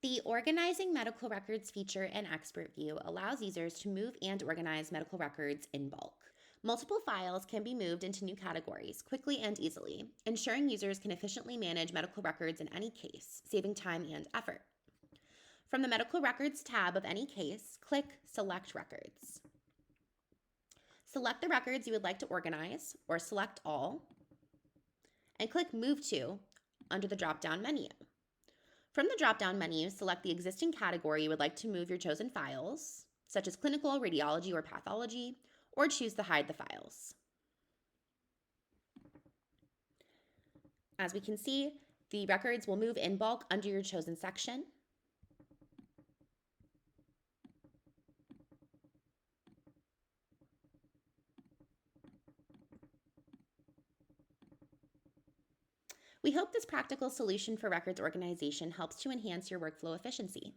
The Organizing Medical Records feature in Expert View allows users to move and organize medical records in bulk. Multiple files can be moved into new categories quickly and easily, ensuring users can efficiently manage medical records in any case, saving time and effort. From the Medical Records tab of any case, click Select Records. Select the records you would like to organize, or select all, and click Move To under the drop-down menu. From the drop-down menu, select the existing category you would like to move your chosen files, such as clinical, radiology, or pathology, or choose to hide the files. As we can see, the records will move in bulk under your chosen section. We hope this practical solution for records organization helps to enhance your workflow efficiency.